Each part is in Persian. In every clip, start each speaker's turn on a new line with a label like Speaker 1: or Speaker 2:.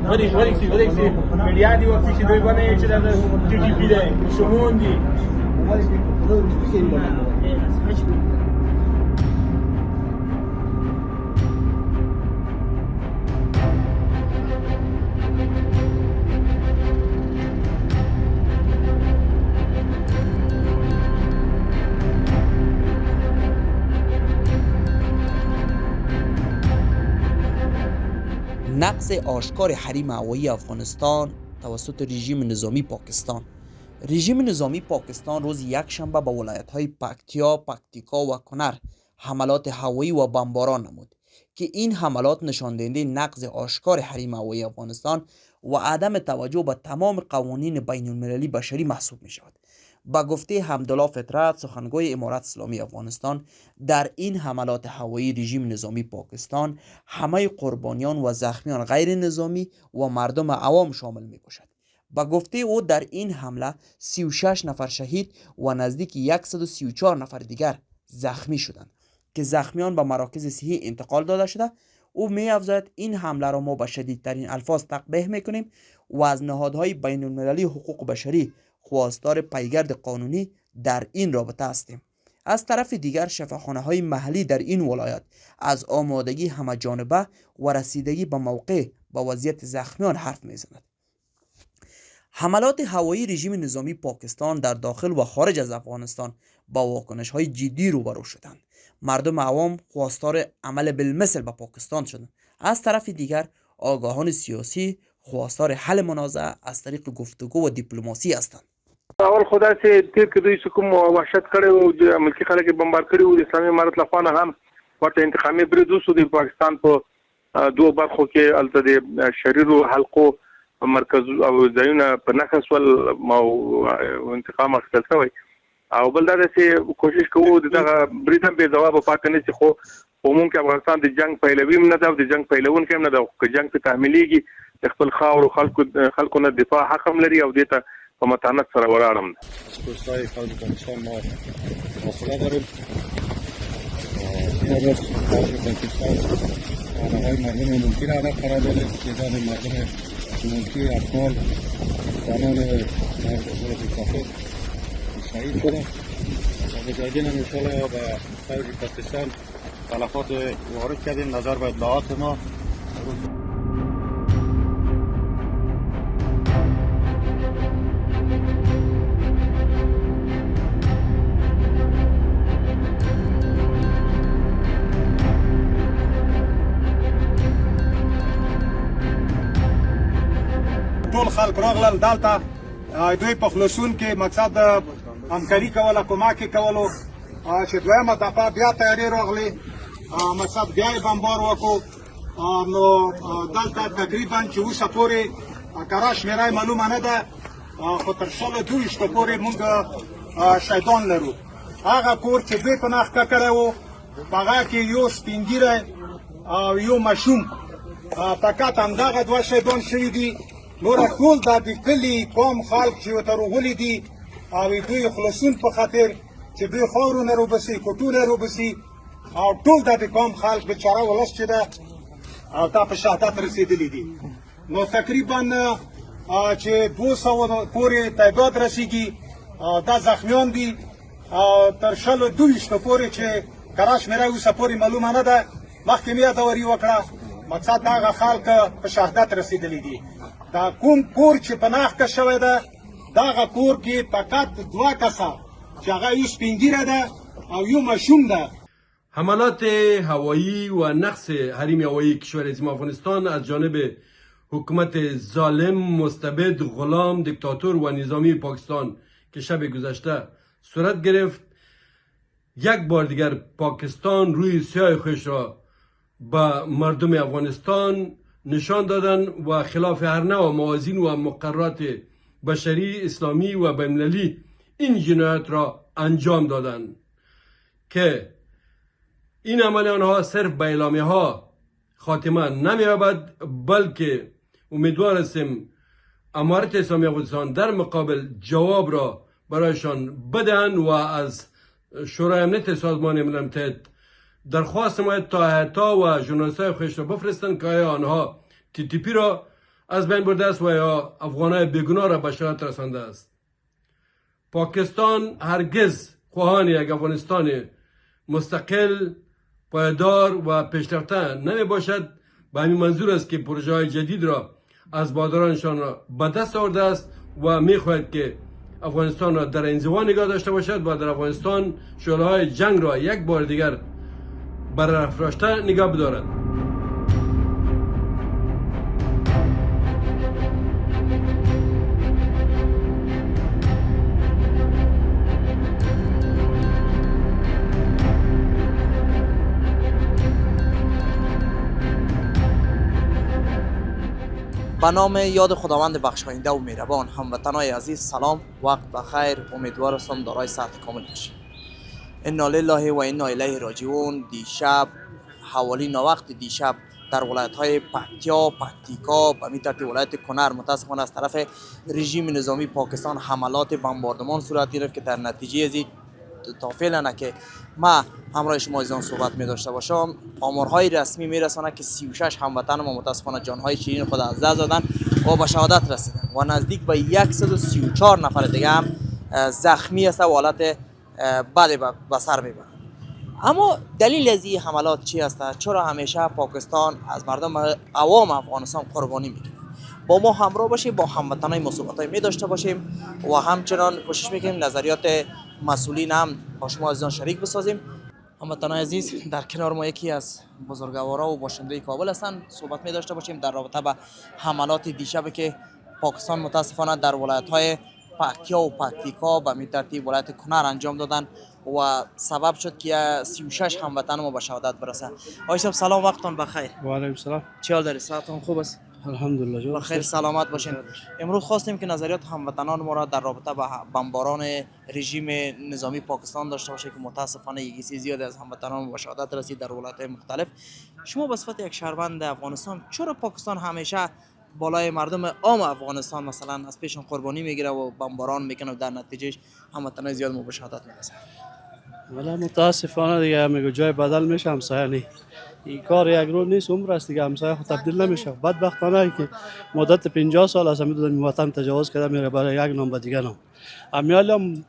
Speaker 1: ودیکسی میدیا دی وقتی که دوی بانه چه در تی تی پی ده شمون دی
Speaker 2: نقض آشکار حریم هوایی افغانستان توسط رژیم نظامی پاکستان. رژیم نظامی پاکستان روز یکشنبه به ولایت‌های پکتیا، پکتیکا و کنر حملات هوایی و بمباران نمود که این حملات نشان دهنده نقض آشکار حریم هوایی افغانستان و عدم توجه به تمام قوانین بین المللی بشری محسوب می شود. با گفته حمدالله فطرت، سخنگوی امارت اسلامی افغانستان، در این حملات هوایی رژیم نظامی پاکستان همه قربانیان و زخمیان غیر نظامی و مردم عوام شامل می باشد. با گفته او در این حمله 36 نفر شهید و نزدیک 134 نفر دیگر زخمی شدند که زخمیان به مراکز صحی انتقال داده شده. او می افزاید این حمله را ما به شدیدترین الفاظ تقبیح می کنیم و از نهادهای بین المللی حقوق بشری خواستار پیگرد قانونی در این رابطه هستیم. از طرف دیگر شفاخانه‌های محلی در این ولایت از آمادگی همه جانبه و رسیدگی به موقع با وضعیت زخمیان حرف میزند. حملات هوایی رژیم نظامی پاکستان در داخل و خارج از افغانستان با واکنش‌های جدی روبرو شدند. مردم عوام خواستار عمل بالمثل با پاکستان شدند. از طرف دیگر آگاهان سیاسی خواستار حل منازعه از طریق گفتگو و دیپلماسی هستند.
Speaker 1: اول خدا سے تیر کې دوی کوم وحشت کړي او ملکی خلک بمبار کړي او اسلامي امارت له خوا هم ورته انتخابي بریدو سو د پاکستان په دوه برخو کې الته د شریرو حلقو مرکز او ځایونه په نخښ ول او انتقام اخیستل شوی او بل دا چې کوشش کوو دغه برید هم به جواب پاتې نه شي خو عموم کې افغانستان د جنگ پیلوي نه دا د جنگ پیلون کې نه دا چې جنگ په تحمیلېږي خپل خاور او خلکو نه دفاع حق هم لري او دته په متانت سره ولاړم.
Speaker 3: دوستای خالد پاکستان ما حوصله داریم ما روز پاکستان آنهای مردم ملکی را هدف قرار دادیم تعداد مردم ملکی اطفال زنان مردم کافر شهید شدن و مجاهدین هم انشاءالله به خارج پاکستان تلفات وارد کردیم نظر به اطلاعات ما.
Speaker 4: ټول خلک راغلل دلته دوی په خلاصون کې مقصد د همکاري کوله کومک کولو چې دویمه دفعه بیا تیاری راغلی مقصد بیا یې بمبار وکړو نو دلته تقریبا چې اوسه پورې کره شمېره معلومه نه ده خو تر 22 پورې موږ شهیدان لرو. هغه کور چې دوی په نښه کړی و په هغه کې یو سپین ږیری او یو ماشوم فقط همدغه دوه شهیدان شوي دي. نور ټول د کلي قوم خلک چې ورته راغلي دي او دوی خلاصون په خاطر چې دوی خاورونه راوباسي کوټونه راوباسي او ټول د قوم خلک بېچاره ولس چې ده او تا په شهادت رسېدلي دي. نو تقریبا چې 200 پورې تعداد رسېږي دا زخمیان دي تر 22 پورې چې کره شمېره اوسه پورې معلومه نه ده. مخکې مې یادوري وکړه مقصد هغه خلک په شهادت رسېدلي دي. دا کوم کور چې په نښه شوی ده دغه کور کې فقط دوه کسه چې هغه یو سپین ږیری ده او یو ماشوم ده.
Speaker 5: حملات هوایی و نقض حریم هوایی کشور عظیم افغانستان از جانب حکومت ظالم، مستبد، غلام، دیکتاتور و نظامی پاکستان که شب گذشته صورت گرفت یک بار دیگر پاکستان روی سیاه خودش را به مردم افغانستان نشان دادن و خلاف هر نوع موازین و مقررات بشری، اسلامی و بین‌المللی این جنایت را انجام دادند که این عمل آنها صرف به اعلامیه ها خاتمه نمی‌یابد، بلکه امیدوار هستیم امارت اسلامی افغانستان در مقابل جواب را برایشان بدهند و از شورای امنیت سازمان ملل متحد درخواست ما تا احتا و ژورنالیست‌های خودش را بفرستند که آنها TTP را از بین برده است و یا افغانای بیگناه را به شهادت رسانده است. پاکستان هرگز خواهان یک افغانستان مستقل، پایدار و پیشرفته نمی باشد. به همین منظور است که پروژه های جدید را از بادرانشان را به دست آورده است و می خواهد که افغانستان را در انزوا نگاه داشته باشد و در افغانستان شعله های جنگ را یک بار دیگر برافراشته نگاه بدارد.
Speaker 2: به نام یاد خداوند بخشاینده و مهربان. هموطنان عزیز سلام، وقت بخیر. امیدوار هستم دارای صحت کامل باشید. انا لله و انا الیه راجعون. دیشب حوالی ناوقت دیشب در ولایت های پکتیا، پکتیکا و ترتیب ولایت کنر متاسفانه از طرف رژیم نظامی پاکستان حملات بمباردمان صورت گرفت که در نتیجه از تا فعلا که ما همراه شما عزیزان صحبت می داشته باشم، آمارهای رسمی می رسانه که 36 هموطن ما متاسفانه جانهای شیرین خود از دست دادن و به شهادت رسیدن و نزدیک به 134 نفر دیگه هم زخمی است و حالت بد به سر میبرند. اما دلیل از این حملات چی است؟ چرا همیشه پاکستان از مردم عوام افغانستان قربانی میگیره؟ با ما همراه باشیم، با هموطنای ما صحبتای می داشته باشیم و همچنان کوشش میکنیم نظریات مسئولین هم با شما عزیزان شریک بسازیم. هموطنان عزیز، در کنار ما یکی از بزرگوارا و باشنده کابل هستند، صحبت می داشته باشیم در رابطه با حملات دیشب که پاکستان متاسفانه در ولایت‌های پکتیا و پکتیکا و به ترتیب ولایت کنر انجام دادن و سبب شد که 36 هموطن ما به شهادت برسه. آقای صاحب سلام، وقتتون بخیر.
Speaker 6: و علیکم السلام.
Speaker 2: چه حال داری؟ صحتتون خوب است؟
Speaker 6: الحمدلله جو.
Speaker 2: بخیر سلامت باشین. امروز خواستیم که نظریات هموطنان ما را در رابطه با بمباران رژیم نظامی پاکستان داشته باشه که متاسفانه یکی زیادی از هموطنان به شهادت رسید در ولایت‌های مختلف. شما به صفت یک شهروند افغانستان، چرا پاکستان همیشه بالای مردم عام افغانستان مثلا از پیشون قربانی میگیره و بمباران میکنه و در نتیجهش هموطنان زیاد ما به شهادت میرسن؟
Speaker 6: ولی متاسفانه دیگه میگه جای بدل میشه همسایه نی. این کار یک روز نیست، عمر است دیگه. همسایه خود تبدیل نمیشه. بدبختانه که مدت 50 سال از همین وطن تجاوز کرده میره برای یک نام به دیگه نام. امیال هم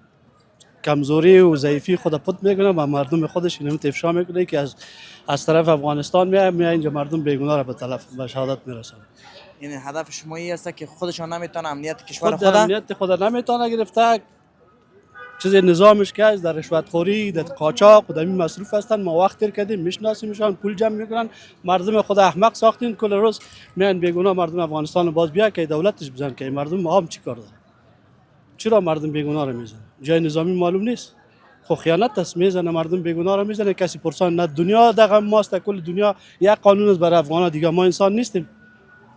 Speaker 6: کمزوری و ضعیفی خود پت میکنه و مردم خودش اینم افشا میکنه که از طرف افغانستان میاد اینجا مردم بیگناه را به تلف به شهادت میرسونه.
Speaker 2: یعنی هدف شما این است که خودشان نمیتونه امنیت کشور
Speaker 6: خود امنیت خود نمیتونه گرفته، چیز نظامش که از در رشوتخوری، در قاچاق و در این مصروف هستن. ما وقت تیر کردیم، میشناسیمشان، پول جمع میکنن، مردم خود احمق ساختین. کل روز میان بیگناه مردم افغانستان باز بیا که دولتش بزن که مردم ما هم چی کار داره؟ چرا مردم بیگناه رو میزنه؟ جای نظامی معلوم نیست. خو خیانت است، میزنه مردم بیگناه رو میزنه. کسی پرسان نه. دنیا دغه ماست، کل دنیا یک قانون است برای افغانا دیگه. ما انسان نیستیم.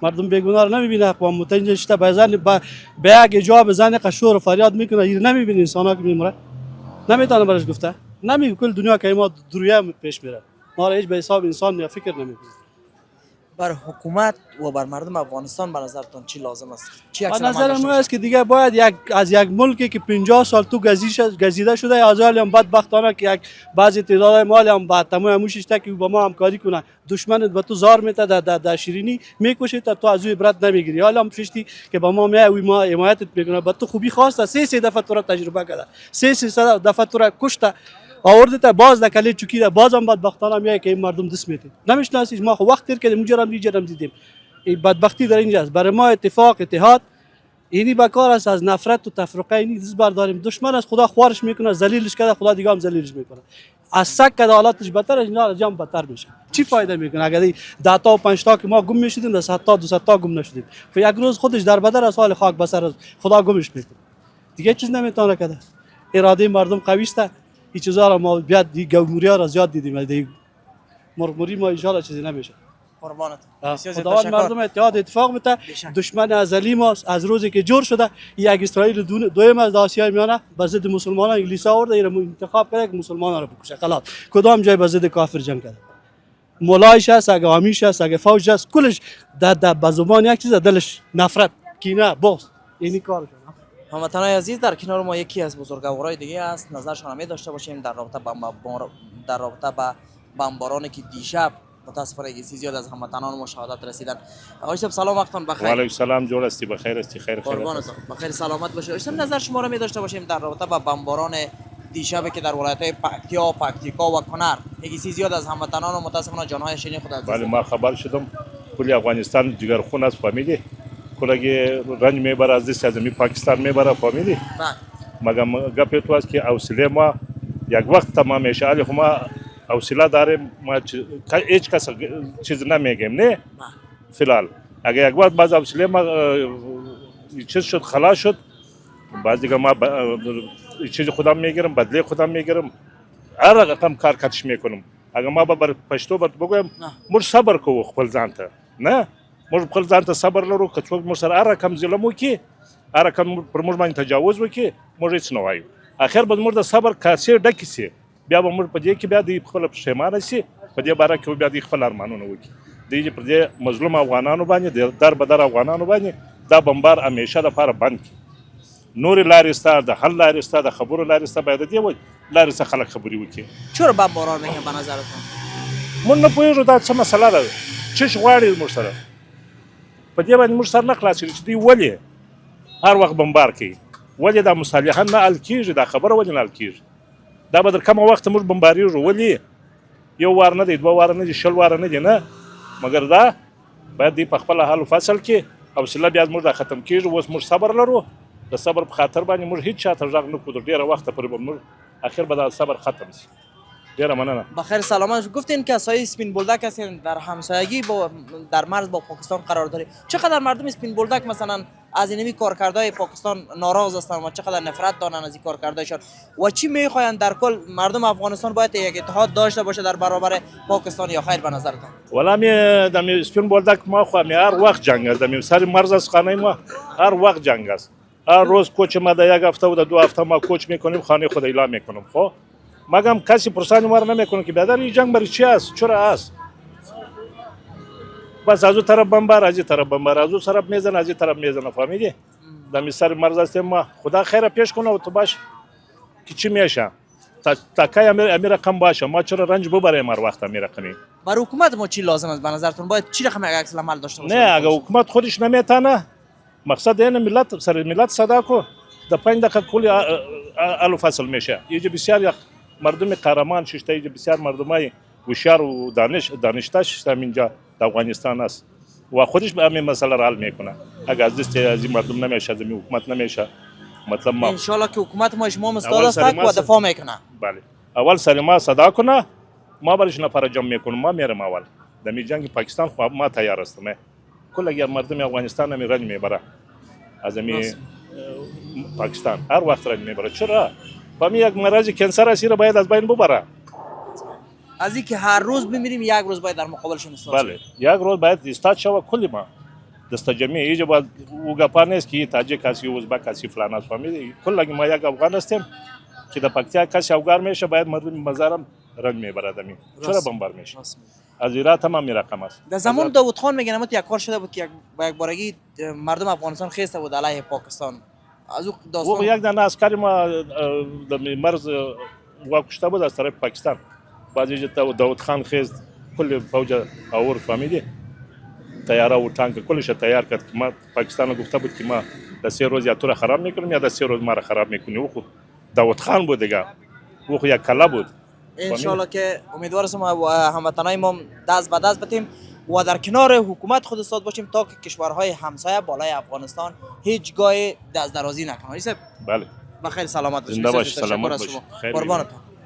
Speaker 6: مردم بیگناه رو نمیبینه. اقوام متحده شده به یک جا بزنه قشور و فریاد میکنه. این نمیبینه انسانا که میمره. نمیتونه برش گفته. نمیگه کل دنیا که ما درویه پیش میره. ما را هیچ به حساب انسان یا فکر نمیکنه.
Speaker 2: بر حکومت و بر مردم افغانستان به نظرتون چی لازم است؟ چی
Speaker 6: به نظر ما است که دیگه باید از یک ملکی که 50 سال تو گزیده شده از حال هم بدبختانه که یک بعضی تعداد مال هم با تمام موشش تا که با ما همکاری کنه، دشمنت به تو زار میته در شیرینی میکشه تا تو از او عبرت نمیگیری. حالا هم پشتی که با ما میای ما حمایتت میکنه، به تو خوبی خواسته 3 دفعه تو را تجربه کرده، 3 دفعه تو را کشته، آورده تا باز دکلی چوکیده، بازم بدبختانه میای که این مردم دست میته. نمیشناسیش. ما خو وقت تیر کردیم اونجا دیدیم. این بدبختی در اینجاست. برای ما اتفاق اتحاد اینی بکار است. از نفرت و تفرقه اینی دست برداریم. دشمن از خدا خوارش میکنه، ذلیلش کرده، خدا دیگه هم ذلیلش میکنه. از سگ که حالاتش بدتر از اینا از جام بدتر میشه. چی فایده میکنه اگر 10 تا و 5 تا که ما گم میشدیم در 100 تا 200 تا گم نشدیم؟ و یک روز خودش در بدر از حال خاک بسر خدا گمش میکنه. دیگه چیز نمیتونه کرده. اراده مردم قوی است. این چیزا را ما بیاد دی گموریا را زیاد دیدیم. دی مرموری ما ان شاء الله چیزی نمیشه.
Speaker 2: قربانت.
Speaker 6: خداوند مردم اتحاد اتفاق بده. دشمن ازلی ماست. از روزی که جور شده یک اسرائیل دویم از آسیای میانه به ضد مسلمانان انگلیسا آورده، اینا انتخاب کرده که مسلمانان را بکشه. خلاص کدام جای به ضد کافر جنگ کرده؟ مولایش هست، اگه آمیش هست، اگه فوج هست، کلش در به زبان یک چیز دلش نفرت، کینه، بغض. اینی کارش.
Speaker 2: هموطنان عزیز، در کنار ما یکی از بزرگوارای دیگه است، نظرشان هم داشته باشیم در رابطه با بمبارانی که دیشب متاسفانه که زیاد از هموطنان ما شهادت رسیدن. آقای صاحب سلام، وقتتون
Speaker 7: و
Speaker 2: بخیر.
Speaker 7: علیکم سلام، جور هستی؟ بخیر هستی؟ خیر
Speaker 2: قربانتون، بخیر سلامت باشید. آقای صاحب نظر شما را می داشته باشیم در رابطه با بمباران دیشب که در ولایت‌های پکتیا، پکتیکا و کنر یکی زیاد از هموطنان و متاسفانه جانهای شیرین خود از دست
Speaker 7: بله،
Speaker 2: دادن.
Speaker 7: ما خبر شدم کلی افغانستان جگرخون است، فهمیدی؟ کلگی رنج میبره از دست از پاکستان میبره، فهمیدی؟
Speaker 2: بله.
Speaker 7: مگم گپ تو است که حوصله ما یک وقت تمام میشه، علی خو ما حوصله داریم، ما هیچ کس چیز نمیگیم نه فلال. اگه یک وقت باز حوصله ما چیز شد، خلاص شد، بعد دیگه ما چیز خودم میگیرم، بدله خودم میگیرم، هر رقم کار کاتش میکنم. اگه ما بر پښتو بگویم موږ صبر کوو خپل ځان ته، نه موږ خپل ځان ته صبر لرو، که څوک موږ سره هر رقم ظلم وکړي، هر رقم پر موږ باندې تجاوز وکړي، موږ هیڅ نه وایو. اخر به موږ د صبر کاسې ډکې سي، بیا به موږ په دې کې بیا د خپل پښیمانه سي، په دې باره کې بیا د خپل ارمانونه وکړي. دوی پر دې مظلوم افغانانو باندې، در بدر افغانانو باندې دا بمبار همیشه لپاره بند کړي. نور لارې ستا د حل لارې ستا د خبرو لارې ستا باید د دې لارې څخه خلک خبرې وکړي.
Speaker 2: چرا بمباران میکنه به نظرتون؟
Speaker 7: موږ نه پوهېږو دا څه مسله ده، څه غواړي موږ سره، په دې باندې موږ سر نه خلاصېږي چې دوی ولې هر وخت بمبار کوي، ولې دا مصالحه نه حل کېږي، دا خبره ولې نه حل کېږي. دا به در کومه وخت موږ بمبارېږو، ولې یو وار نه دی، دوه واره نه دي، 20 واره نه دي، نه، مګر دا باید دوی په خپله حل و فصل کې حوصله بیا موږ دا ختم کېږي. اوس موږ صبر لرو، د صبر په خاطر باندې موږ هیڅ چاته غږ نه کړو، ډېره وخته پورې به موږ اخر به دا صبر ختم شي. ډېره مننه.
Speaker 2: بخیر سلامت. گفتین که سایه اسپین بولدک هستین، در همسایگی با در مرز با پاکستان قرار دارید. چقدر مردم اسپین بولدک مثلا از اینمی کارکردهای پاکستان ناراض هستند و چقدر نفرت دارن از این کارکردهایشان و چی میخواین در کل مردم افغانستان باید یک اتحاد داشته باشه در برابر پاکستان یا خیر به نظرتان؟
Speaker 7: والا می دم اسپین بولدک ما خو می هر وقت جنگ است، دم سر مرز از خانه ما هر وقت جنگ است. هر روز کوچ ما در یک هفته و در 2 هفته ما کوچ میکنیم، خانه خود اعلام میکنیم. خب مگم کسی پرسان ما رو نمیکنه که بیادر این جنگ برای چی است، چرا است؟ بس از اون طرف بمبار، از این طرف بمبار، از اون طرف میزنه، از این طرف میزنه، فهمیدی؟ دم سر مرز هستیم ما، خدا خیر پیش کنه و تو باش که چی میشه، تا کی امیر رقم باشه، ما چرا رنج ببریم هر وقت امیر رقمی.
Speaker 2: برای حکومت ما چی لازم است به نظرتون؟ باید چی رقم یک عکس العمل داشته باشه؟
Speaker 7: نه اگه حکومت خودش نمیتونه، مقصد اینه ملت سر ملت صدا کو، د 5 دقیقه کلی الو فصل میشه. اینجا بسیار یک مردم قهرمان ششته، اینجا بسیار مردمای هوشیار و دانشته ششته اینجا در افغانستان است و خودش به همین مسئله را حل میکنه. اگه از دست از این مردم نمیشه، از این حکومت نمیشه، مطلب ما
Speaker 2: ان شاء الله که حکومت ما شما مستعد است و دفاع میکنه.
Speaker 7: بله، اول سر ما صدا کنه، ما برش نفر جمع میکنیم، ما میرم اول در جنگ پاکستان خو ما تیار هستم. کل اگر مردم افغانستان می رنج میبره از می پاکستان، هر وقت رنج میبره. چرا؟ فهمی یک مرض کنسر اسیر باید از بین ببره.
Speaker 2: از اینکه هر روز بمیریم یک روز باید در مقابلشون ایستاد.
Speaker 7: بله، یک روز باید ایستاد شود کلی ما دست جمعی. اینجا باید او گپا نیست که تاجیک هستی، ازبک هستی، فلان است. فهمیدی؟ کل اگه ما یک افغان هستیم که در پکتیا کسی افغان میشه، باید مردم مزارم رنج میبره دمی. چرا بمبار میشه؟ از ایران تمام می رقم است.
Speaker 2: در زمان داوود خان میگن یک کار شده بود که یک بارگی مردم افغانستان خسته بود علیه پاکستان. از او داستان
Speaker 7: یک دانه عسکری ما در مرز واکشته بود از طرف پاکستان. بعضی داوود خان خیز کل فوج اور فهمیدی؟ تیاره و تانک کلش تیار کرد که ما پاکستان گفته بود که ما در 3 روز یا تو را خراب میکنیم یا در 3 روز ما را خراب میکنیم. او داوود خان بود دیگه، او یک کلا بود.
Speaker 2: انشالله که امیدوار هستم هموطنای ما دست به دست بتیم و در کنار حکومت خود ایستاد باشیم تا که کشورهای همسایه بالای افغانستان هیچ گاه دست درازی نکنه.
Speaker 7: بله.
Speaker 2: بخیر سلامت باشید.
Speaker 7: زنده باشید. سلامت باشید.
Speaker 2: قربانتون.